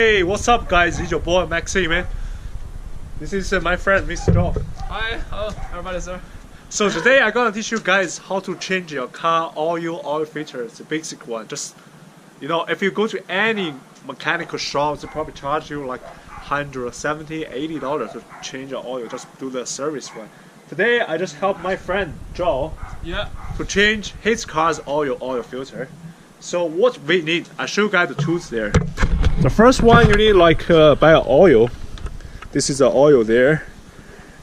Hey, what's up guys? It's your boy Maxi, man. This is my friend Mr. Joe. Hi, hello everybody, sir. So today I'm gonna teach you guys how to change your car oil filters, the basic one. Just, you know, if you go to any mechanical shop, they probably charge you like $170, $80 to change your oil. Just do the service one. Today I just help my friend Joe to change his car's oil filter. So what we need, I show you guys the tools there. The first one you need like buy oil. This is the oil there.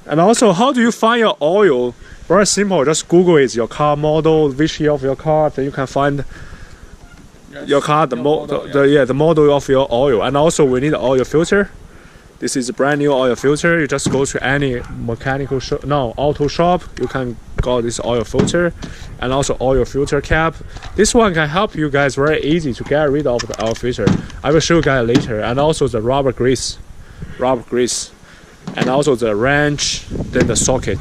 And also, how do you find your oil? Very simple. Just Google it, your car model, which year of your car. Then you can find your car, the model of your oil. And also, we need an oil filter. This is a brand new oil filter. You just go to any mechanical shop, auto shop. You can get this oil filter, and also oil filter cap. This one can help you guys very easy to get rid of the oil filter. I will show you guys later. And also the rubber grease, and also the wrench, then the socket.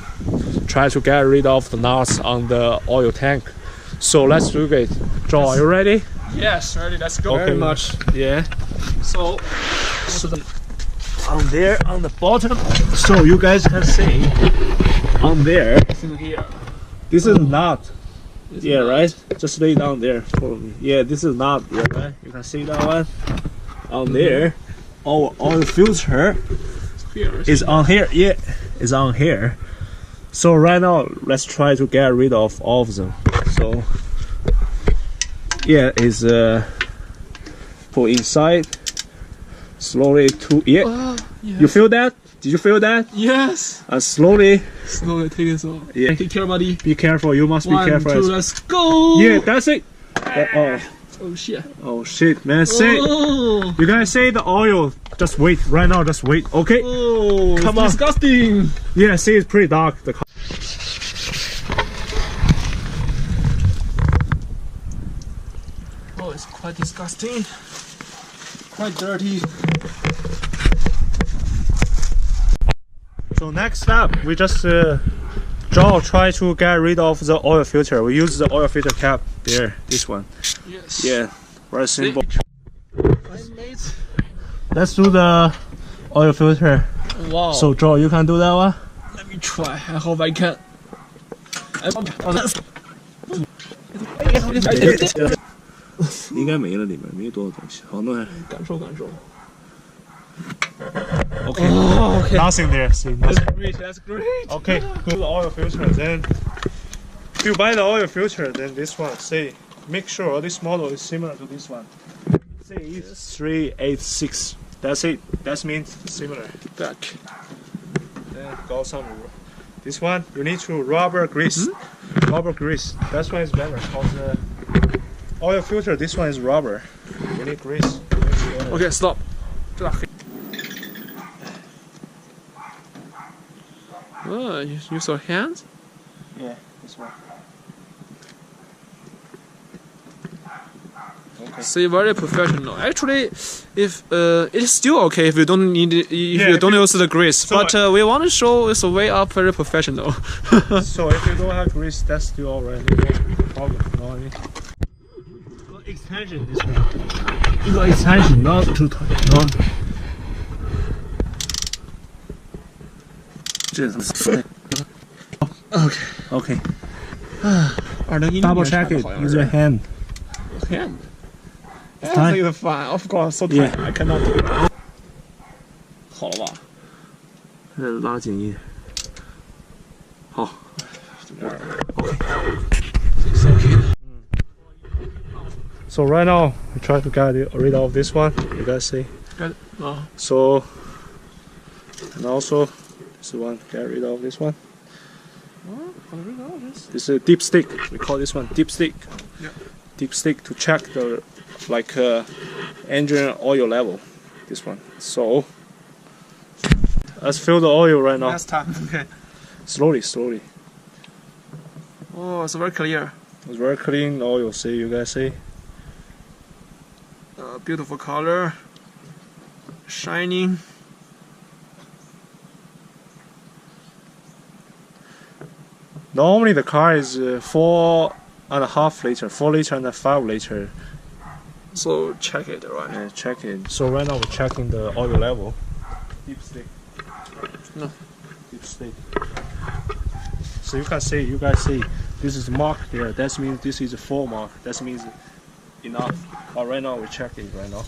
Try to get rid of the nuts on the oil tank. So let's do it. Joe, are you ready? Yes, ready. Let's go. Okay. Very much. Yeah. So on there, on the bottom, so you guys can see on there. in here. This is nut. This Yeah, is right. Just lay down there for me. Yeah, this is nut. Yeah, right. You can see that one on there. Our oil filter here. is on here. Yeah, is on here. So right now, let's try to get rid of all of them. So yeah, is put inside slowly to Yes. You feel that? Did you feel that? Yes. And slowly Slowly take it slow. Yeah. Take care, buddy. be careful. You must be 1, careful. 2, let's go. Yeah, that's it. Oh shit. Oh shit, man! Say Oh. you guys say the oil. Just wait right now. Just wait. Okay. Oh. Come on. Disgusting. Yeah. See, it's pretty dark. The Oh, it's quite disgusting. Quite dirty. So next step, we just try to get rid of the oil filter. We use the oil filter cap there. This one. Yes. Yeah. Very simple. Nice, mate. Let's do the oil filter. Wow. So Joe, you can do that one. let me try. I hope I can. 应该没了，里面没多少东西。好，弄下来。感受感受。 Okay. Oh, okay. Nothing there. See, That's nothing. great. That's great. Okay. Do the oil filter. Then, if you buy the oil filter, then this one. Say, make sure this model is similar to this one. Say it's 386. That's it. That means similar. Back. Then got some. This one you need to rubber grease. Rubber grease. That's why it's better. Cause the oil filter. This one is rubber. You need grease. Okay, stop. Oh, you use your hands? Yeah, this one. Okay. See, very professional. Actually, if it's still okay if you don't need it, if you don't use the grease, So but we want to show it's a way up very professional. So if you don't have grease, that's still alright. No problem. No need. Extension this one. You got extension, not too tight. No. Okay. Okay. 2010 Double check it. Use your hand. hand. Time. Everything is fine. Of course, so tight. Yeah. I cannot do it. 好了吧？拉紧一点。好。 It's okay. So right now we try to get rid of this one. You guys see. Good. Oh. So and also this one get rid of this one. This is a deep stick. We call this one deep stick. Yeah. Deep stick to check the engine oil level. This one. So let's fill the oil right now. Last time. Okay. Slowly, slowly. Oh, it's very clear. It's very clean oil. See, you guys see. Beautiful color. Shining. Normally the car is 4.5 liter, 4 liter and 5 liter. So check it, right? And check it. So right now we're checking the oil level. Deep stick. No. Deep stick. So you guys see, this is mark there. That means this is a full mark. That means enough. But right now we check it right now.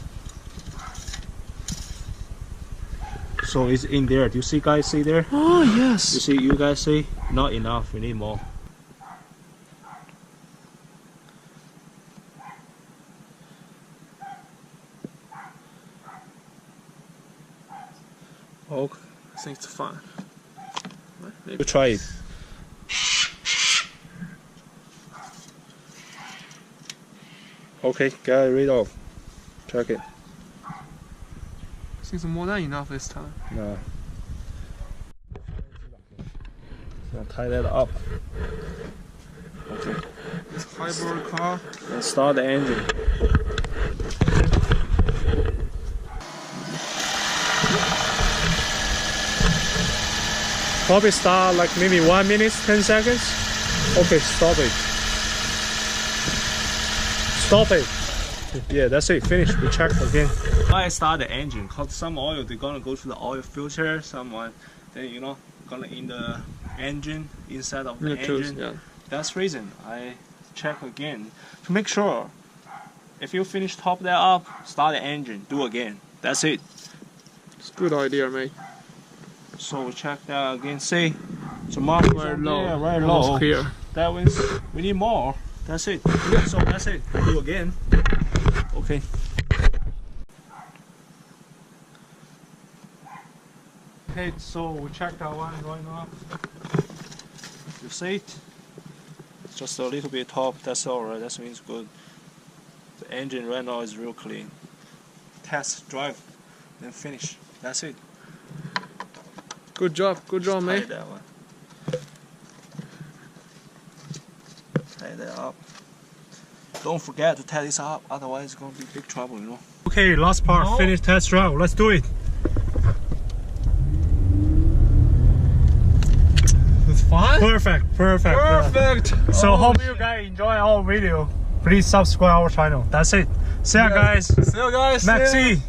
So it's in there. Do you see guys see there? Oh yes. You guys see? Not enough. We need more. Okay. I think it's fine. Maybe. You try it. Okay, get rid of. Check it. I think it's more than enough this time. No. So tie that up. Okay. It's hybrid car. And start the engine. Probably start like maybe 1 minute, 10 seconds. Okay, stop it. Stop it. Yeah, that's it. Finish. We check again. I start the engine because some oil they're gonna go to the oil filter. Someone then gonna in the engine inside of the engine. Yeah. That's reason I check again to make sure. If you finish top that up, start the engine. Do again. That's it. It's a good idea, mate. So we check that again. See, the mark is Very on low. there, very Almost low. clear. That means we need more. That's it. So that's it. Do again. Okay. Okay, so we check that one right now. You see it? It's just a little bit top. That's alright. That means good. The engine right now is real clean. Test drive, then finish. That's it. Good job, mate. Tie that one. Tie that up. Don't forget to tie this up, otherwise it's gonna be big trouble, Okay, last part, finish test drive. Let's do it. It's fine. Perfect. So hope you guys enjoy our video. Please subscribe our channel. That's it. See ya, guys. See you guys. Maxi.